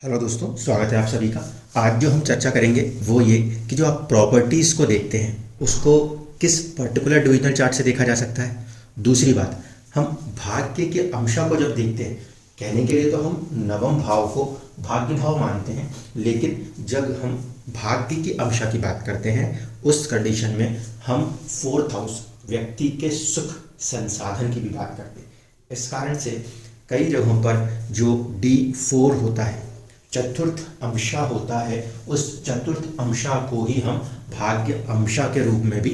Hello दोस्तों, स्वागत है आप सभी का। आज जो हम चर्चा करेंगे वो ये कि जो आप प्रॉपर्टीज़ को देखते हैं उसको किस पर्टिकुलर डिविजनल चार्ट से देखा जा सकता है। दूसरी बात, हम भाग्य के अंशों को जब देखते हैं, कहने के लिए तो हम नवम भाव को भाग्य भाव मानते हैं, लेकिन जब हम भाग्य की अंशा की बात करते हैं उस कंडीशन में हम फोर्थ हाउस व्यक्ति के सुख संसाधन की भी बात करते हैं। इस कारण से कई जगहों पर जो D4 होता है, चतुर्थ अंशा होता है, उस चतुर्थ अंशा को ही हम भाग्य अंशा के रूप में भी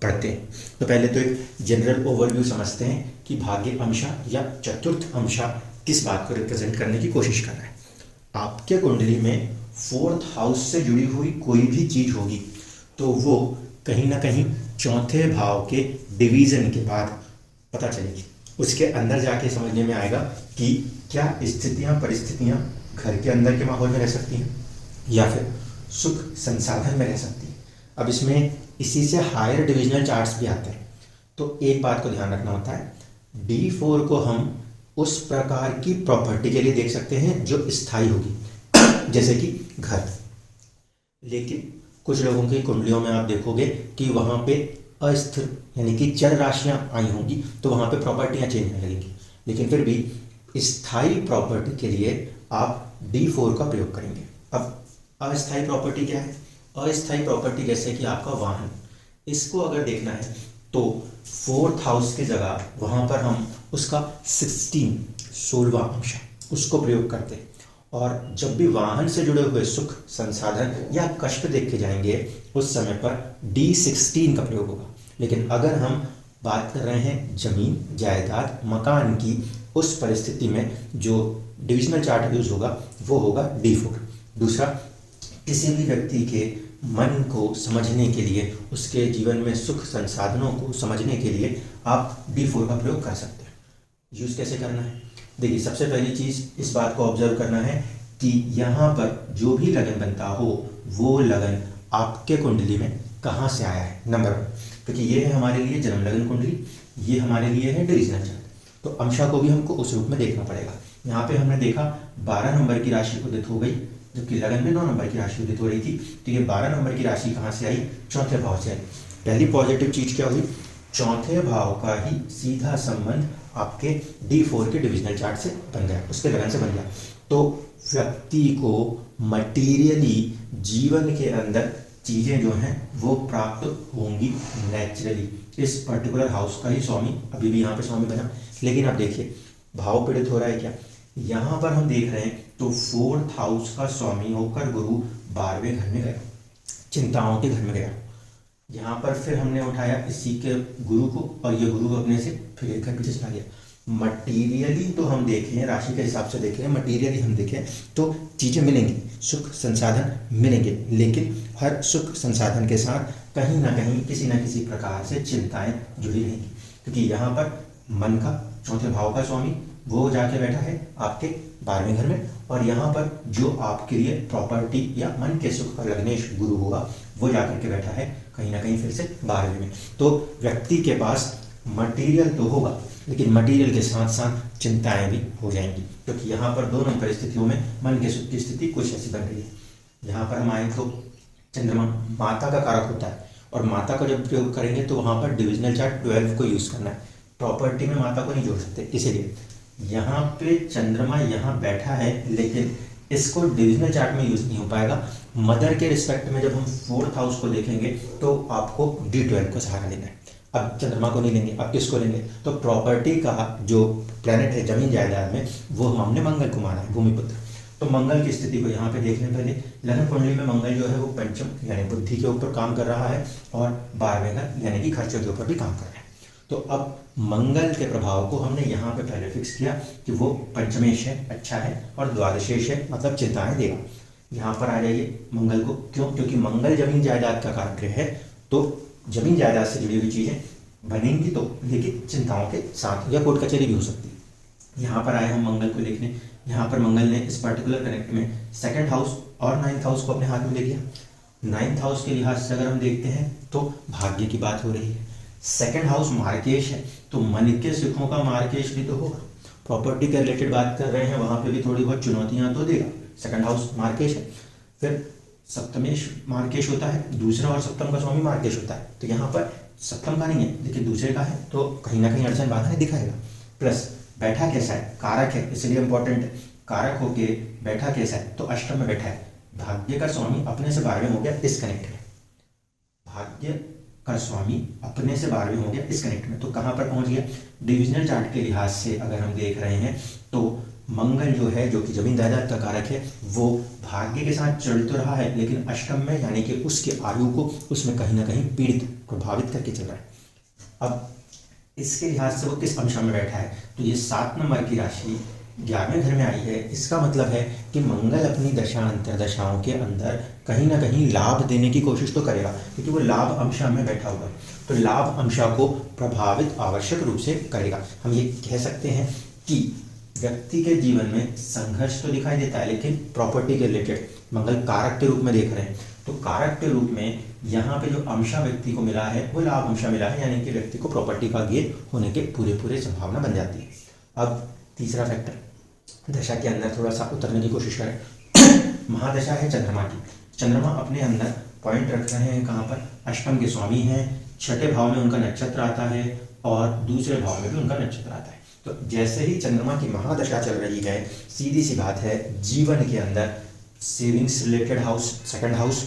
पढ़ते हैं। तो पहले तो एक जनरल ओवरव्यू समझते हैं कि भाग्य अंशा या चतुर्थ अंशा किस बात को रिप्रेजेंट करने की कोशिश कर रहा है। आपके कुंडली में फोर्थ हाउस से जुड़ी हुई कोई भी चीज होगी तो वो कहीं ना कहीं चौथे भाव के डिवीजन के बाद पता चलेगी। उसके अंदर जाके समझने में आएगा कि क्या स्थितियां परिस्थितियां घर के अंदर के माहौल में रह सकती हैं या फिर सुख संसाधन में रह सकती हैं। अब इसमें इसी से हायर डिविजनल चार्ट्स भी आते हैं। तो एक बात को ध्यान रखना होता है, D4 को हम उस प्रकार की प्रॉपर्टी के लिए देख सकते हैं जो स्थायी होगी, जैसे कि घर। लेकिन कुछ लोगों की कुंडलियों में आप देखोगे कि वहाँ पे अस्थिर यानी कि चर राशियाँ आई होंगी, तो वहाँ पे प्रॉपर्टियाँ चेंज होने लगेंगी। लेकिन फिर भी स्थायी प्रॉपर्टी के लिए आप D4 का प्रयोग करेंगे। अब अस्थायी प्रॉपर्टी क्या है? अस्थायी प्रॉपर्टी जैसे कि आपका वाहन, इसको अगर देखना है तो फोर्थ हाउस की जगह वहाँ पर हम उसका 16वां अंश उसको प्रयोग करते हैं। और जब भी वाहन से जुड़े हुए सुख संसाधन या कष्ट देख के जाएंगे उस समय पर D16 का प्रयोग होगा। लेकिन अगर हम बात कर रहे हैं जमीन जायदाद मकान की, उस परिस्थिति में जो डिविजनल चार्ट यूज होगा वो होगा D4। दूसरा, किसी भी व्यक्ति के मन को समझने के लिए, उसके जीवन में सुख संसाधनों को समझने के लिए आप D4 का प्रयोग कर सकते हैं। यूज कैसे करना है? देखिए, सबसे पहली चीज इस बात को ऑब्जर्व करना है कि यहाँ पर जो भी लगन बनता हो वो लगन आपके कुंडली में कहाँ से आया है, नंबर 1। क्योंकि ये है हमारे लिए जन्म लगन कुंडली, ये हमारे लिए है डिविजनल चार्ट। तो अंशा को भी हमको उस रूप में देखना पड़ेगा। यहाँ पे हमने देखा 12 नंबर की राशि उदित हो गई, जबकि लगन में 9 नंबर की राशि उदित हो रही थी। तो ये 12 नंबर की राशि कहाँ से आई? चौथे भाव से आई। पहली पॉजिटिव चीज क्या हुई? चौथे भाव का ही सीधा संबंध आपके D4 के डिविजनल चार्ट से बन गया, उसके लगन से बन गया। तो व्यक्ति को मटीरियली जीवन के अंदर चीजें जो हैं वो प्राप्त होंगी नेचुरली। इस पर्टिकुलर हाउस का ही स्वामी, अभी भी यहाँ पे स्वामी बना। लेकिन अब देखिए, भाव पीड़ित हो रहा है क्या? यहाँ पर हम देख रहे हैं तो फोर्थ हाउस का स्वामी होकर गुरु 12वें घर में गया, चिंताओं के घर में गया। यहाँ पर फिर हमने उठाया इसी के गुरु को और ये गुरु अपने से फिर एक घर पीछे चला गया। मटीरियली तो हम देखें, राशि के हिसाब से देखें, मटीरियली हम देखें तो चीज़ें मिलेंगी, सुख संसाधन मिलेंगे। लेकिन हर सुख संसाधन के साथ कहीं ना कहीं किसी न किसी प्रकार से चिंताएं जुड़ी रहेंगी। क्योंकि यहाँ पर मन का चौथे भाव का स्वामी वो जाके बैठा है आपके 12वें घर में, और यहाँ पर जो आपके लिए प्रॉपर्टी या मन के सुख का लग्नेश गुरु होगा वो जाकर के बैठा है कहीं ना कहीं फिर से 12वें में। तो व्यक्ति के पास मटेरियल तो होगा, लेकिन मटेरियल के साथ साथ चिंताएं भी हो जाएंगी। क्योंकि यहाँ पर दोनों परिस्थितियों में मन के सुख की स्थिति कुछ ऐसी बन रही है। यहाँ पर हम आए तो चंद्रमा माता का कारक होता है, और माता का जब प्रयोग करेंगे तो वहाँ पर डिविजनल चार्ट 12 को यूज करना है। प्रॉपर्टी में माता को नहीं जोड़ सकते, इसीलिए यहाँ पे चंद्रमा यहाँ बैठा है, लेकिन इसको डिविजनल चार्ट में यूज नहीं हो पाएगा। मदर के रिस्पेक्ट में जब हम फोर्थ हाउस को देखेंगे तो आपको D12 को सहारा लेना है। अब चंद्रमा को नहीं लेंगे, अब किसको लेंगे? तो प्रॉपर्टी का जो प्लेनेट है जमीन जायदाद में, वो हमने मंगल को माना है, भूमिपुत्र। तो मंगल की स्थिति को यहाँ पे देखने पहले लगन कुंडली में मंगल जो है वो पंचम यानी बुद्धि के ऊपर काम कर रहा है, और 12वें घर यानी कि खर्चों के ऊपर भी काम कर रहा है। तो अब मंगल के प्रभाव को हमने यहाँ पे पहले फिक्स किया कि वो पंचमेश है, अच्छा है, और द्वादशेश है, मतलब चिंताएं देगा। यहाँ पर आ जाइए मंगल को, क्यों? क्योंकि मंगल जमीन जायदाद का कारक है, तो जमीन जायदाद से जुड़ी हुई चीजें बनेंगी तो, लेकिन चिंताओं के साथ, या कोर्ट कचहरी भी हो सकती है। यहाँ पर आए हम मंगल को देखने। यहाँ पर मंगल ने इस पर्टिकुलर कनेक्ट में 2nd हाउस और 9th हाउस को अपने हाथ में ले लिया। 9th हाउस के लिहाज से अगर हम देखते हैं तो भाग्य की बात हो रही है। 2nd हाउस मार्केश है, तो मन के सुखों का मार्केश भी तो होगा। प्रॉपर्टी के रिलेटेड बात कर रहे हैं, वहां पे भी थोड़ी बहुत चुनौतियां तो देगा। सेकंड हाउस मार्केश है, फिर सप्तमेश मार्केश होता है, दूसरा और सप्तम का स्वामी मार्केश होता है। तो यहाँ पर सप्तम का नहीं है लेकिन दूसरे का है, तो कहीं ना कहीं अड़चन बाधा दिखाएगा। प्लस बैठा कैसा है, कारक है, इसलिए इंपॉर्टेंट है, कारक होके बैठा कैसा है, तो अष्टम में बैठा है। भाग्य का स्वामी अपने से 12वें हो गया इस कनेक्ट में, भाग्य का स्वामी अपने से 12वें हो गया इस कनेक्ट में, तो कहाँ पर पहुंच गया, डिविजनल चार्ट के लिहाज से अगर हम देख रहे हैं तो मंगल जो है, जो कि जमीन जायदाद का कारक है, वो भाग्य के साथ चल तो रहा है लेकिन अष्टम में, यानी कि उसके आयु को उसमें कहीं ना कहीं पीड़ित प्रभावित करके चल रहा है। अब इसके लिहाज से वो किस अंश में बैठा है, तो ये 7 नंबर की राशि 11वें घर में आई है। इसका मतलब है कि मंगल अपनी दशा अंतर्दशाओं के अंदर कहीं ना कहीं लाभ देने की कोशिश तो करेगा, क्योंकि वो लाभ अंशा में बैठा हुआ है, तो लाभ अंशा को प्रभावित आवश्यक रूप से करेगा। हम ये कह सकते हैं कि व्यक्ति के जीवन में संघर्ष तो दिखाई देता है, लेकिन प्रॉपर्टी के रिलेटेड मंगल कारक के रूप में देख रहे हैं, तो कारक के रूप में यहाँ पे जो अंशा व्यक्ति को मिला है वो लाभ अंशा मिला है, यानी कि व्यक्ति को प्रॉपर्टी का गेन होने के पूरे संभावना बन जाती है। अब तीसरा फैक्टर, दशा के अंदर थोड़ा सा उतरने की कोशिश करें। महादशा है चंद्रमा की, चंद्रमा अपने अंदर पॉइंट रख रहे हैं कहाँ पर, अष्टम के स्वामी हैं, छठे भाव में उनका नक्षत्र आता है और दूसरे भाव में भी उनका नक्षत्र आता है। तो जैसे ही चंद्रमा की महादशा चल रही है, सीधी सी बात है, जीवन के अंदर savings related house second house,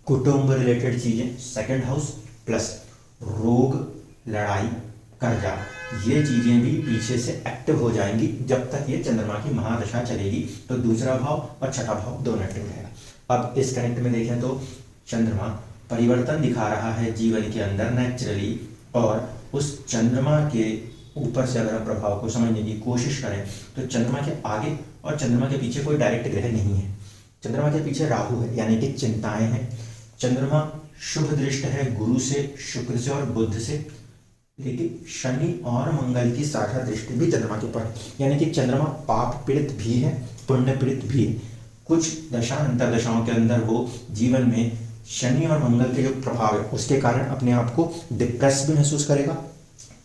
कुटुंब रिलेटेड चीजें सेकंड हाउस, प्लस रोग, लड़ाई, कर्जा, ये चीजें भी पीछे से एक्टिव हो जाएंगी जब तक ये चंद्रमा की महादशा चलेगी। तो दूसरा भाव और छठा भाव दोनों एक्टिव रहेगा। अब इस कनेक्ट में देखें तो चंद्रमा परिवर्तन दिखा रहा है जीवन के अंदर नेचुरली, और उस चंद्रमा के ऊपर से अगर हम प्रभाव को समझने की कोशिश करें तो चंद्रमा के आगे और चंद्रमा के पीछे कोई डायरेक्ट ग्रह नहीं है। चंद्रमा के पीछे राहु है, यानी कि चिंताएं हैं। चंद्रमा शुभ दृष्ट है गुरु से, शुक्र से और बुध से, लेकिन शनि और मंगल की साझा दृष्टि भी चंद्रमा के ऊपर है, यानी कि चंद्रमा पाप पीड़ित भी है, पुण्य पीड़ित भी है। कुछ दशा अंतरदशाओं के अंदर वो जीवन में शनि और मंगल के जो प्रभाव है उसके कारण अपने आप को डिप्रेस भी महसूस करेगा,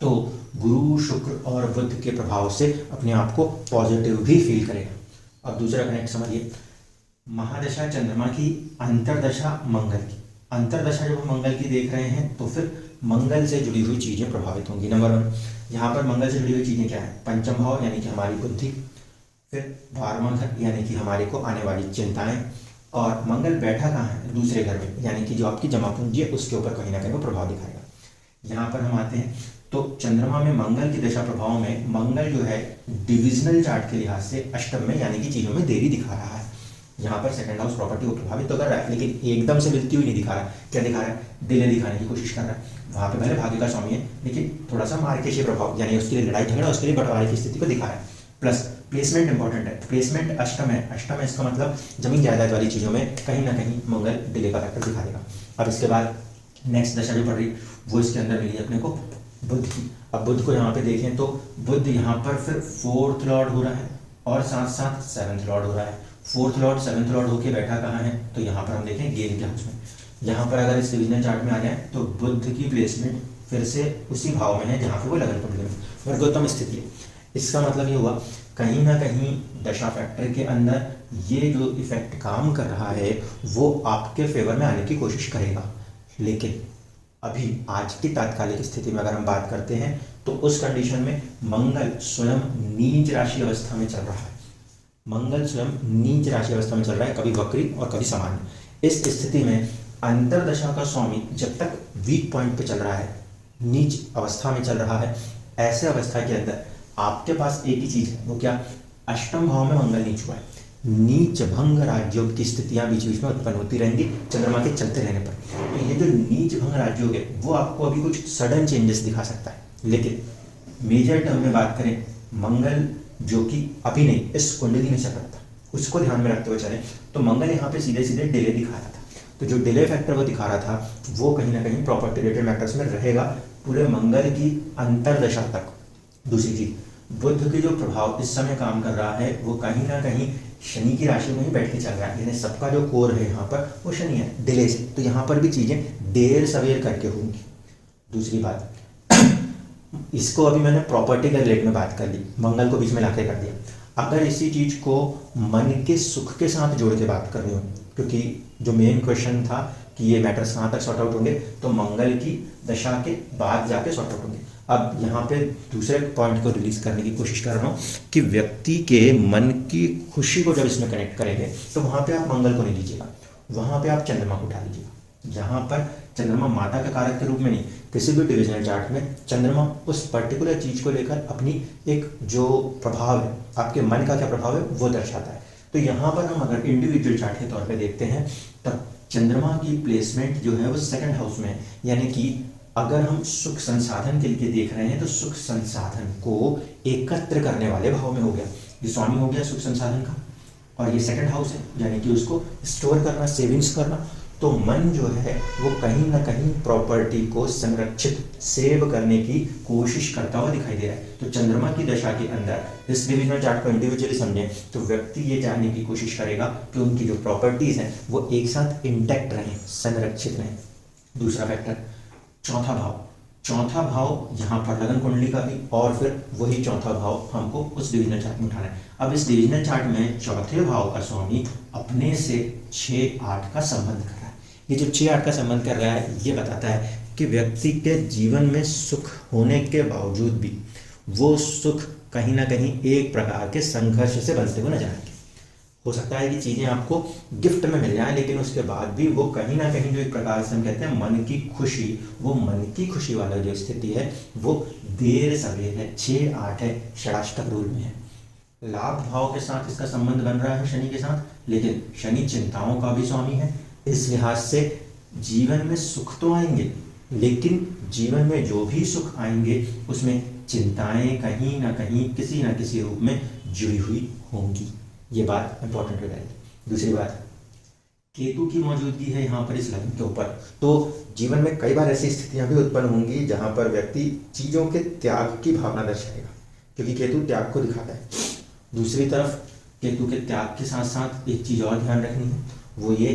तो गुरु, शुक्र और बुध के प्रभाव से अपने आप को पॉजिटिव भी फील करेगा। अब दूसरा कनेक्ट समझिए, महादशा चंद्रमा की, अंतरदशा मंगल की। अंतरदशा जब हम मंगल की देख रहे हैं तो फिर मंगल से जुड़ी हुई चीजें प्रभावित होंगी। नंबर 1 यहाँ पर मंगल से जुड़ी हुई चीजें क्या है, पंचम भाव यानी कि हमारी बुद्धि, फिर 12वां घर यानी कि हमारे को आने वाली चिंताएं, और मंगल बैठा कहाँ है, दूसरे घर में, यानी कि जो आपकी जमा पूंजी है उसके ऊपर कहीं ना कहीं वो प्रभाव दिखाएगा। यहाँ पर हम आते हैं तो चंद्रमा में मंगल की दशा प्रभाव में मंगल जो है डिविजनल चार्ट के लिहाज से अष्टम में, यानी कि चीजों में देरी दिखा रहा है। यहाँ पर सेकंड हाउस प्रॉपर्टी को प्रभावित तो कर रहा है, लेकिन एकदम से मिलती हुई नहीं दिखा रहा। क्या दिखा रहा है, डिले दिखाने की कोशिश कर रहा है। वहाँ पे भले भाग्य का स्वामी है लेकिन थोड़ा सा मार्केशीय प्रभाव, यानी उसके लिए लड़ाई झगड़ा, उसके लिए बंटवारे की स्थिति को दिखा रहा है। प्लस प्लेसमेंट इंपॉर्टेंट है, प्लेसमेंट अष्टम है, अष्टम है, इसका मतलब जमीन जायदाद वाली चीजों में कहीं ना कहीं मंगल डिले का फैक्टर दिखा देगा। अब इसके बाद नेक्स्ट दशा जो पड़ रही वो इसके अंदर मिली अपने को बुध की। अब बुध को यहाँ पे देखें तो बुध यहाँ पर फिर 4th लॉर्ड हो रहा है और साथ साथ 7th लॉर्ड हो रहा है। 4th लॉर्ड 7th लॉर्ड होके बैठा कहाँ है, तो यहाँ पर हम देखें गेन के हाउस में। यहाँ पर अगर इस डिविजनल चार्ट में आ जाए तो बुध की प्लेसमेंट फिर से उसी भाव में है जहाँ पे वो लगन कुंडली में वर्गोत्तम स्थिति है। इसका मतलब ये हुआ कहीं ना कहीं दशा फैक्टर के अंदर ये जो इफेक्ट काम कर रहा है वो आपके फेवर में आने की कोशिश करेगा, लेकिन अभी आज की तात्कालिक स्थिति में अगर हम बात करते हैं तो उस कंडीशन में मंगल स्वयं नीच राशि अवस्था में चल रहा है। मंगल स्वयं नीच राशि अवस्था में चल रहा है, कभी वक्री और कभी सामान्य। इस स्थिति में अंतरदशा का स्वामी जब तक वीक पॉइंट पे चल रहा है, नीच अवस्था में चल रहा है, ऐसे अवस्था के अंदर आपके पास एक ही चीज है, वो क्या, अष्टम भाव में मंगल नीच हुआ है। नीच भंग राजयोग की स्थितियां बीच बीच में उत्पन्न होती रहेंगी चंद्रमा के चलते रहने पर। तो ये जो नीच भंग राजयोग है वो आपको अभी कुछ सडन चेंजेस दिखा सकता है, लेकिन मेजर टर्म में बात करें मंगल जो कि अभी नहीं इस कुंडली में चल रहा था उसको ध्यान में रखते हुए चले तो मंगल यहाँ पे सीधे सीधे डिले दिखा रहा था। तो जो डिले फैक्टर वो दिखा रहा था वो कहीं ना कहीं प्रॉपर्टी रिलेटेड मैटर्स में रहेगा पूरे मंगल की अंतरदशा तक। दूसरी चीज, बुध के जो प्रभाव इस समय काम कर रहा है वो कहीं ना कहीं शनि की राशि में ही बैठ के चल रहा है, यानी सबका जो कोर है यहाँ पर वो शनि है डिले से, तो यहाँ पर भी चीजें देर सवेर करके होंगी। दूसरी बात इसको अभी मैंने प्रॉपर्टी के रिलेट में बात कर ली, मंगल को बीच में लाके कर दिया। अगर इसी चीज को मन के सुख के साथ जोड़ के बात करनी हो, क्योंकि जो मेन क्वेश्चन था कि ये मैटर्स कहाँ तक सॉर्ट आउट होंगे, तो मंगल की दशा के बाद जाके सॉर्ट आउट होंगे। अब यहाँ पे दूसरे पॉइंट को रिलीज करने की कोशिश कर रहा हूँ कि व्यक्ति के मन की खुशी को जब इसमें कनेक्ट करेंगे तो वहाँ पे आप मंगल को नहीं लीजिएगा, वहाँ पे आप चंद्रमा को उठा लीजिएगा। जहाँ पर चंद्रमा माता के कारक के रूप में नहीं, किसी भी डिविजनल चार्ट में चंद्रमा उस पर्टिकुलर चीज को लेकर अपनी एक जो प्रभाव है, आपके मन का क्या प्रभाव है वो दर्शाता है। तो यहाँ पर हम अगर इंडिविजुअल चार्ट के तौर पे देखते हैं तब चंद्रमा की प्लेसमेंट जो है वो सेकंड हाउस में है, यानी कि अगर हम सुख संसाधन के लिए देख रहे हैं तो सुख संसाधन को एकत्र करने वाले भाव में हो गया, ये स्वामी हो गया सुख संसाधन का, और ये सेकंड हाउस है यानी कि उसको स्टोर करना, सेविंग्स करना। तो मन जो है वो कहीं ना कहीं प्रॉपर्टी को संरक्षित सेव करने की कोशिश करता हुआ दिखाई दे रहा है। तो चंद्रमा की दशा के अंदर इस डिविजनल चार्ट को इंडिविजुअली समझें तो व्यक्ति ये जानने की कोशिश करेगा कि उनकी जो प्रॉपर्टीज हैं वो एक साथ इंटैक्ट रहें, संरक्षित रहें। दूसरा फैक्टर चौथा भाव, चौथा भाव यहाँ पर लगन कुंडली का भी, और फिर वही चौथा भाव हमको उस डिविजनल चार्ट में उठाना है। अब इस डिविजनल चार्ट में चौथे भाव का स्वामी अपने से 6-8 का संबंध कर रहा है। ये जो 6-8 का संबंध कर रहा है ये बताता है कि व्यक्ति के जीवन में सुख होने के बावजूद भी वो सुख कहीं ना कहीं एक प्रकार के संघर्ष से बनते हुए नजर आएंगे। हो सकता है कि चीज़ें आपको गिफ्ट में मिल जाएं, लेकिन उसके बाद भी वो कहीं ना कहीं जो एक प्रकार से हम कहते हैं मन की खुशी, वो मन की खुशी वाला जो स्थिति है वो देर सवेर है, 6-8 है, षडाष्टक रूल में है। लाभ भाव के साथ इसका संबंध बन रहा है शनि के साथ, लेकिन शनि चिंताओं का भी स्वामी है। इस लिहाज से जीवन में सुख तो आएंगे, लेकिन जीवन में जो भी सुख आएंगे उसमें चिंताएं कहीं ना कहीं किसी ना किसी रूप में जुड़ी हुई होंगी। ये बात इंपॉर्टेंट हो जाएगी। दूसरी बात, केतु की मौजूदगी है यहाँ पर इस लग्न के ऊपर, तो जीवन में कई बार ऐसी स्थितियां भी उत्पन्न होंगी जहां पर व्यक्ति चीजों के त्याग की भावना दर्शाएगा, क्योंकि केतु त्याग को दिखाता है। दूसरी तरफ केतु के त्याग के साथ साथ एक चीज और ध्यान रखनी है, वो ये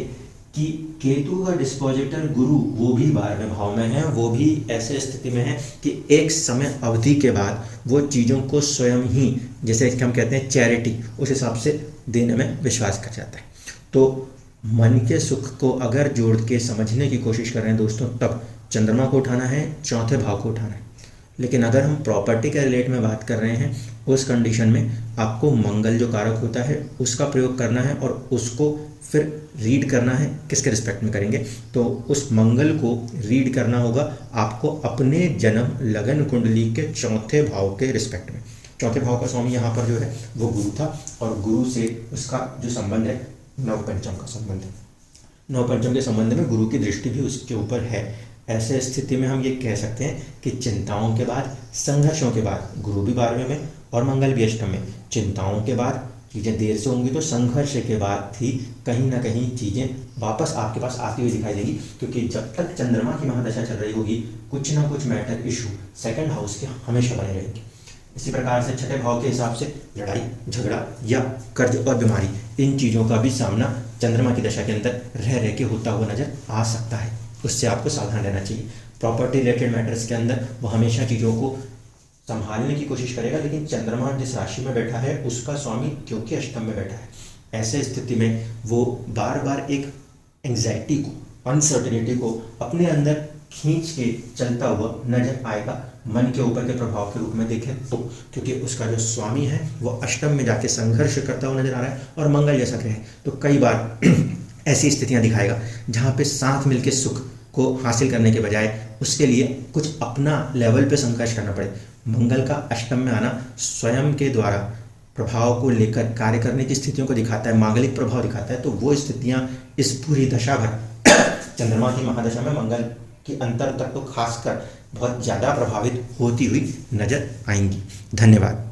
कि केतु का डिस्पोजिटर गुरु वो भी 12वें भाव में है, वो भी ऐसे स्थिति में है कि एक समय अवधि के बाद वो चीज़ों को स्वयं ही, जैसे हम कहते हैं चैरिटी, उस हिसाब से देने में विश्वास कर जाता है। तो मन के सुख को अगर जोड़ के समझने की कोशिश कर रहे हैं दोस्तों, तब चंद्रमा को उठाना है, चौथे भाव को उठाना है। लेकिन अगर हम प्रॉपर्टी के रिलेट में बात कर रहे हैं, उस कंडीशन में आपको मंगल जो कारक होता है उसका प्रयोग करना है, और उसको फिर रीड करना है। किसके रिस्पेक्ट में करेंगे, तो उस मंगल को रीड करना होगा आपको अपने जन्म लगन कुंडली के चौथे भाव के रिस्पेक्ट में। चौथे भाव का स्वामी यहाँ पर जो है वो गुरु था, और गुरु से उसका जो संबंध है नवपंचम का संबंध है। नवपंचम के संबंध में गुरु की दृष्टि भी उसके ऊपर है। ऐसे स्थिति में हम ये कह सकते हैं कि चिंताओं के बाद, संघर्षों के बाद, गुरु भी 12वें में और मंगल भी अष्टम में, चिंताओं के बाद चीज़ें देर से होंगी, तो संघर्ष के बाद ही कहीं ना कहीं चीज़ें वापस आपके पास आती हुई दिखाई देगी, क्योंकि जब तक चंद्रमा की महादशा चल रही होगी कुछ ना कुछ मैटर इशू सेकंड हाउस के हमेशा बने रहेंगे। इसी प्रकार से छठे भाव के हिसाब से लड़ाई झगड़ा या कर्ज और बीमारी, इन चीज़ों का भी सामना चंद्रमा की दशा के अंदर रह के होता हुआ नजर आ सकता है। उससे आपको सावधान रहना चाहिए। प्रॉपर्टी रिलेटेड मैटर्स के अंदर वो हमेशा चीज़ों को संभालने की कोशिश करेगा, लेकिन चंद्रमा जिस राशि में बैठा है उसका स्वामी क्योंकि अष्टम में बैठा है, ऐसे स्थिति में वो बार बार एक एंग्जाइटी को, अनसर्टेनिटी को अपने अंदर खींच के चलता हुआ नजर आएगा, मन के ऊपर के प्रभाव के रूप में देखें तो, क्योंकि उसका जो स्वामी है वो अष्टम में जाके संघर्ष करता हुआ नजर आ रहा है, और मंगल जैसा ग्रह है तो कई बार ऐसी स्थितियां दिखाएगा जहाँ पे साथ मिलके सुख को हासिल करने के बजाय उसके लिए कुछ अपना लेवल पे संघर्ष करना पड़े। मंगल का अष्टम में आना स्वयं के द्वारा प्रभाव को लेकर कार्य करने की स्थितियों को दिखाता है, मांगलिक प्रभाव दिखाता है। तो वो स्थितियां इस पूरी दशा भर चंद्रमा की महादशा में मंगल की अंतर तक तो खासकर बहुत ज़्यादा प्रभावित होती हुई नजर आएंगी। धन्यवाद।